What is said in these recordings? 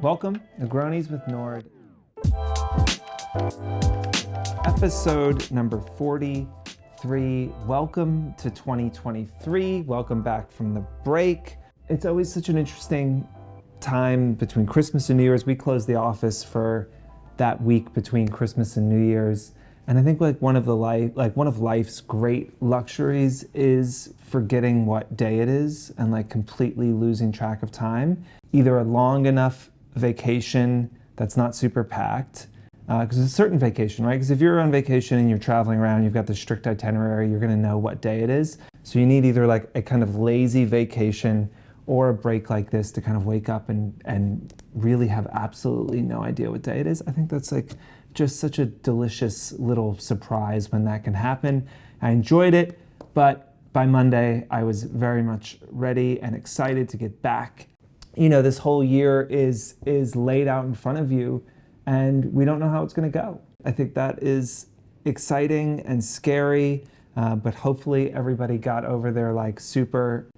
Welcome, Negronis with Nord. Episode number 43. Welcome to 2023. Welcome back from the break. It's always such an interesting time between Christmas and New Year's. We close the office for that week between Christmas and New Year's. And I think one of life's great luxuries is forgetting what day it is and completely losing track of time. Either a long enough vacation that's not super packed, because it's a certain vacation, right? Because if you're on vacation and you're traveling around, you've got the strict itinerary, you're going to know what day it is. So you need either a kind of lazy vacation or a break like this to kind of wake up and really have absolutely no idea what day it is. I think that's just such a delicious little surprise when that can happen. I enjoyed it, but by Monday I was very much ready and excited to get back. This whole year is laid out in front of you and we don't know how it's going to go. I think that is exciting and scary, but hopefully everybody got over their super,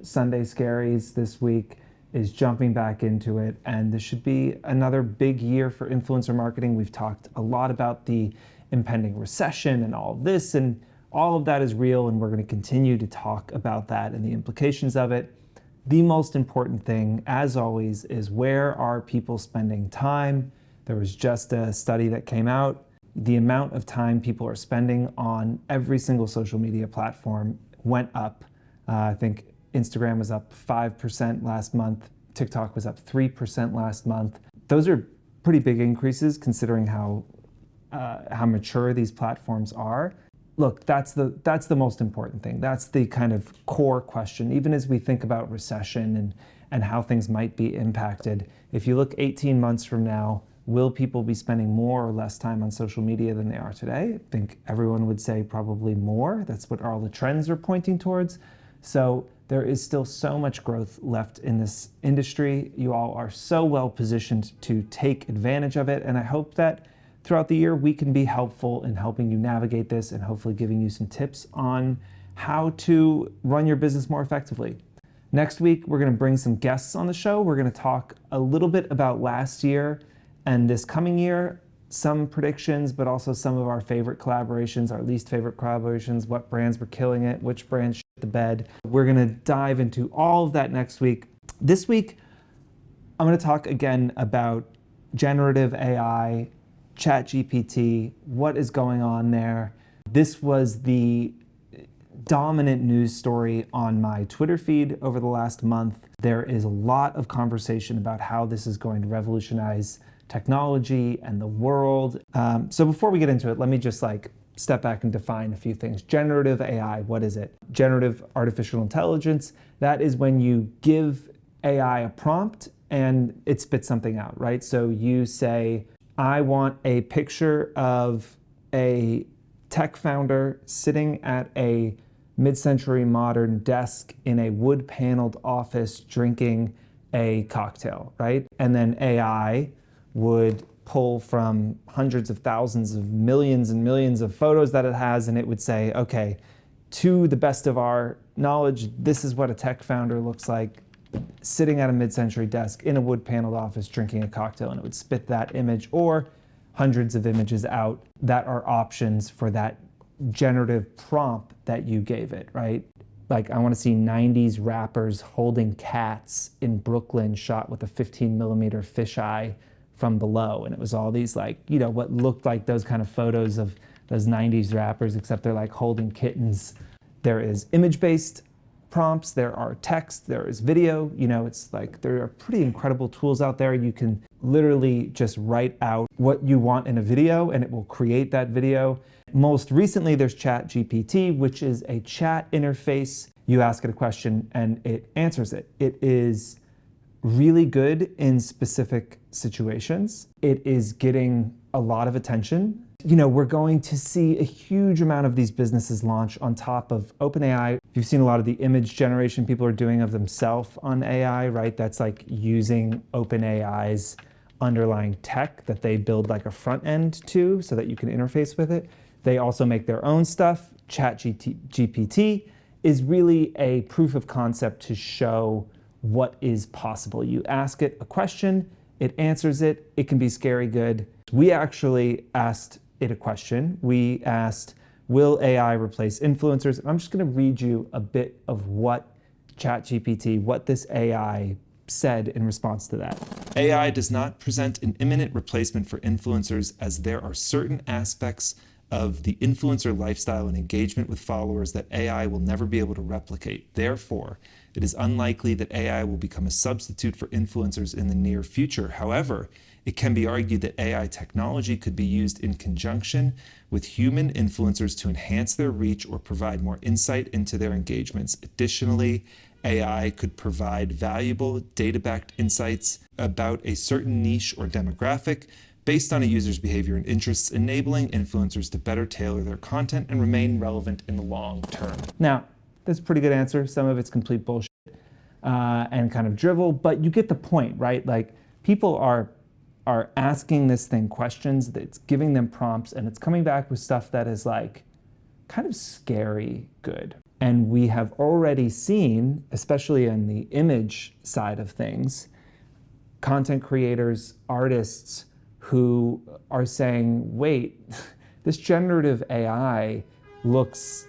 Sunday scaries this week, is jumping back into it. And this should be another big year for influencer marketing. We've talked a lot about the impending recession and all of this, and all of that is real. And we're going to continue to talk about that and the implications of it. The most important thing, as always, is where are people spending time? There was just a study that came out. The amount of time people are spending on every single social media platform went up. I think Instagram was up 5% last month. TikTok was up 3% last month. Those are pretty big increases considering how mature these platforms are. Look, that's the most important thing. That's the kind of core question, even as we think about recession and how things might be impacted. If you look 18 months from now, will people be spending more or less time on social media than they are today? I think everyone would say probably more. That's what all the trends are pointing towards. So there is still so much growth left in this industry. You all are so well positioned to take advantage of it. And I hope that throughout the year, we can be helpful in helping you navigate this and hopefully giving you some tips on how to run your business more effectively. Next week, we're going to bring some guests on the show. We're going to talk a little bit about last year and this coming year, some predictions, but also some of our favorite collaborations, our least favorite collaborations, what brands were killing it, which brands shit the bed. We're going to dive into all of that next week. This week, I'm going to talk again about generative AI, Chat GPT, what is going on there. This was the dominant news story on my Twitter feed over the last month. There is a lot of conversation about how this is going to revolutionize technology and the world. So before we get into it, let me just step back and define a few things. Generative AI, what is it? Generative artificial intelligence, that is when you give AI a prompt and it spits something out, right? So you say, I want a picture of a tech founder sitting at a mid-century modern desk in a wood-paneled office drinking a cocktail, right? And then AI would pull from hundreds of thousands of millions and millions of photos that it has, and it would say, okay, to the best of our knowledge, this is what a tech founder looks like sitting at a mid-century desk in a wood-paneled office drinking a cocktail, and it would spit that image or hundreds of images out that are options for that generative prompt that you gave it, right? I want to see 90s rappers holding cats in Brooklyn shot with a 15mm fisheye from below, and it was all these what looked like those kind of photos of those 90s rappers, except they're holding kittens. There is image-based prompts, there are text, there is video, it's there are pretty incredible tools out there. You can literally just write out what you want in a video and it will create that video. Most recently, there's Chat GPT, which is a chat interface. You ask it a question and it answers it. It is really good in specific situations. It is getting a lot of attention. We're going to see a huge amount of these businesses launch on top of OpenAI. You've seen a lot of the image generation people are doing of themselves on AI, right? That's using OpenAI's underlying tech that they build a front end to so that you can interface with it. They also make their own stuff. Chat GPT is really a proof of concept to show what is possible. You ask it a question It answers it. It can be scary good. We actually asked it a question. We asked, will AI replace influencers? And I'm just going to read you a bit of what ChatGPT, what this AI said in response to that. AI does not present an imminent replacement for influencers, as there are certain aspects of the influencer lifestyle and engagement with followers that AI will never be able to replicate. Therefore, it is unlikely that AI will become a substitute for influencers in the near future. However, it can be argued that AI technology could be used in conjunction with human influencers to enhance their reach or provide more insight into their engagements. Additionally, AI could provide valuable data-backed insights about a certain niche or demographic based on a user's behavior and interests, enabling influencers to better tailor their content and remain relevant in the long term. Now, that's a pretty good answer. Some of it's complete bullshit and kind of drivel, but you get the point, right? Like, people are asking this thing questions, that's giving them prompts, and it's coming back with stuff that is like kind of scary good. And we have already seen, especially in the image side of things, content creators, artists who are saying, wait, this generative AI looks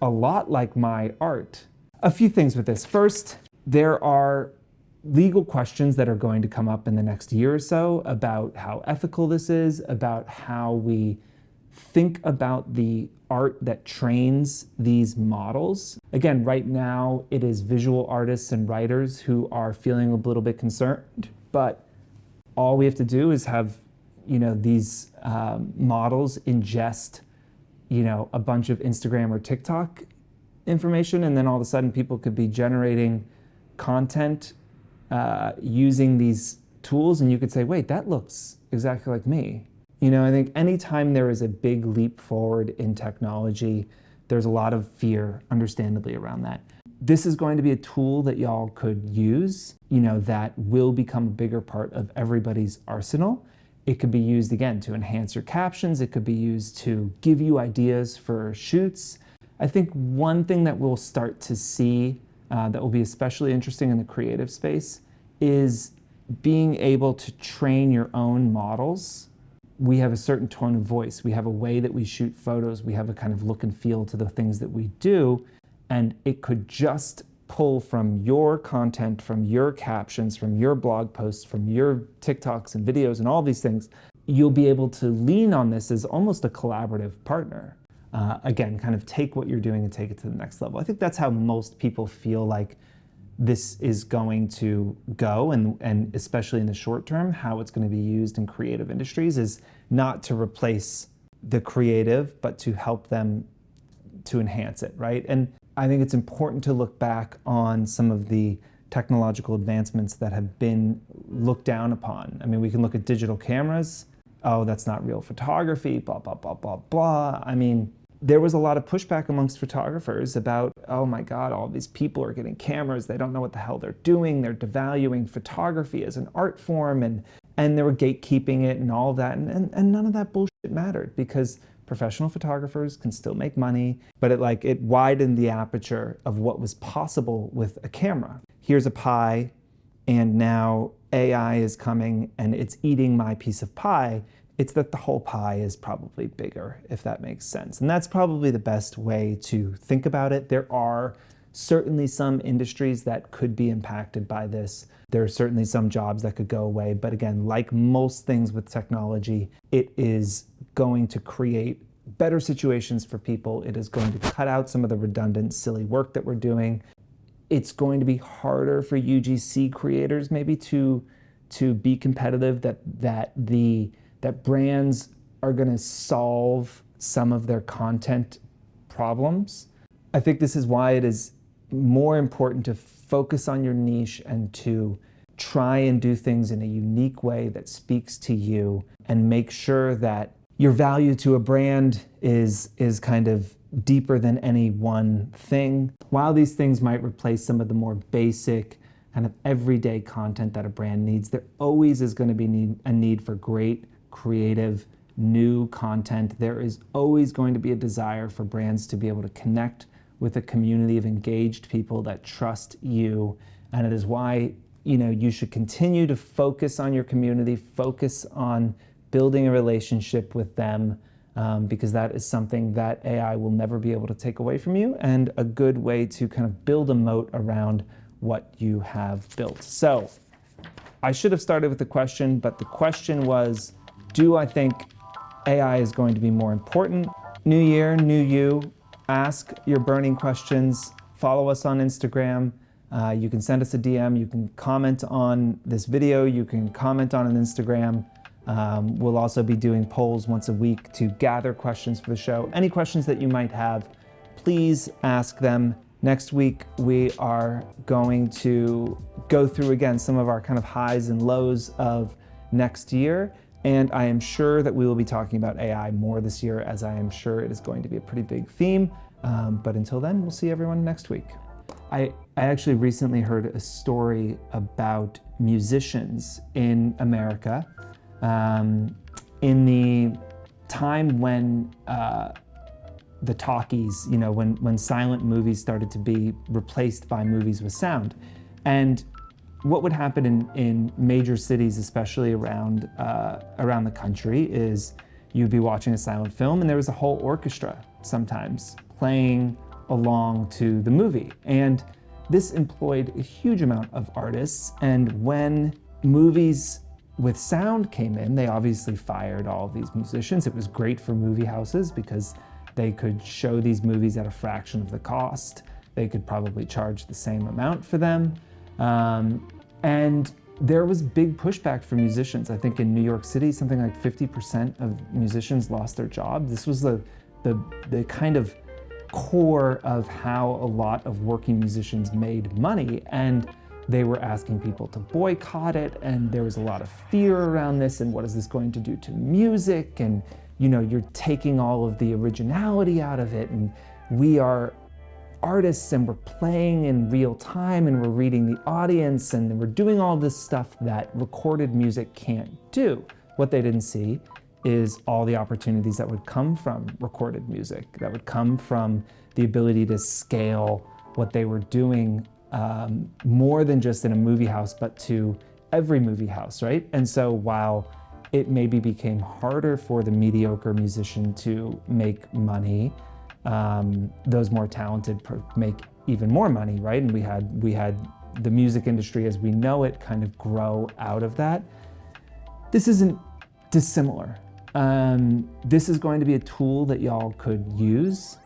a lot like my art. A few things with this. First, there are legal questions that are going to come up in the next year or so about how ethical this is, about how we think about the art that trains these models. Again, right now it is visual artists and writers who are feeling a little bit concerned, but all we have to do is have, these models ingest, a bunch of Instagram or TikTok information, and then all of a sudden people could be generating content using these tools, and you could say, wait, that looks exactly like me. I think anytime there is a big leap forward in technology, there's a lot of fear, understandably, around that. This is going to be a tool that y'all could use, that will become a bigger part of everybody's arsenal. It could be used, again, to enhance your captions. It could be used to give you ideas for shoots. I think one thing that we'll start to see that will be especially interesting in the creative space is being able to train your own models. We have a certain tone of voice. We have a way that we shoot photos. We have a kind of look and feel to the things that we do. And it could just pull from your content, from your captions, from your blog posts, from your TikToks and videos and all these things. You'll be able to lean on this as almost a collaborative partner. Again, kind of take what you're doing and take it to the next level. I think that's how most people feel like this is going to go, and especially in the short term, how it's going to be used in creative industries is not to replace the creative, but to help them to enhance it, right? And I think it's important to look back on some of the technological advancements that have been looked down upon. I mean, we can look at digital cameras. Oh, that's not real photography, blah, blah, blah, blah, blah. I mean, there was a lot of pushback amongst photographers about, oh my God, all these people are getting cameras. They don't know what the hell they're doing. They're devaluing photography as an art form, and they were gatekeeping it and all of that. And none of that bullshit mattered, because professional photographers can still make money, but it widened the aperture of what was possible with a camera. Here's a pie, and now AI is coming and it's eating my piece of pie. It's that the whole pie is probably bigger, if that makes sense. And that's probably the best way to think about it. There are certainly some industries that could be impacted by this. There are certainly some jobs that could go away. But again, like most things with technology, it is going to create better situations for people. It is going to cut out some of the redundant, silly work that we're doing. It's going to be harder for UGC creators maybe to be competitive, that brands are going to solve some of their content problems. I think this is why it is more important to focus on your niche and to try and do things in a unique way that speaks to you, and make sure that your value to a brand is kind of deeper than any one thing. While these things might replace some of the more basic kind of everyday content that a brand needs, there always is going to be a need for great, creative, new content. There is always going to be a desire for brands to be able to connect with a community of engaged people that trust you. And it is why, you should continue to focus on your community, focus on building a relationship with them, because that is something that AI will never be able to take away from you, and a good way to kind of build a moat around what you have built. So I should have started with the question, but the question was, do I think AI is going to be more important? New year, new you. Ask your burning questions. Follow us on Instagram. You can send us a DM. You can comment on this video. You can comment on an Instagram. We'll also be doing polls once a week to gather questions for the show. Any questions that you might have, please ask them. Next week, we are going to go through again some of our kind of highs and lows of next year. And I am sure that we will be talking about AI more this year, as I am sure it is going to be a pretty big theme. But until then, we'll see everyone next week. I actually recently heard a story about musicians in America in the time when the talkies, when silent movies started to be replaced by movies with sound. And what would happen in major cities, especially around the country, is you'd be watching a silent film and there was a whole orchestra sometimes playing along to the movie. And this employed a huge amount of artists. And when movies with sound came in, they obviously fired all of these musicians. It was great for movie houses because they could show these movies at a fraction of the cost. They could probably charge the same amount for them. And there was big pushback from musicians. I think in New York City, something like 50% of musicians lost their job. This was the kind of core of how a lot of working musicians made money. And they were asking people to boycott it. And there was a lot of fear around this. And what is this going to do to music? And you're taking all of the originality out of it. And we are artists and we're playing in real time and we're reading the audience and we're doing all this stuff that recorded music can't do. What they didn't see is all the opportunities that would come from recorded music, that would come from the ability to scale what they were doing more than just in a movie house, but to every movie house, right? And so while it maybe became harder for the mediocre musician to make money, those more talented make even more money, right? And we had the music industry as we know it kind of grow out of that. This isn't dissimilar. This is going to be a tool that y'all could use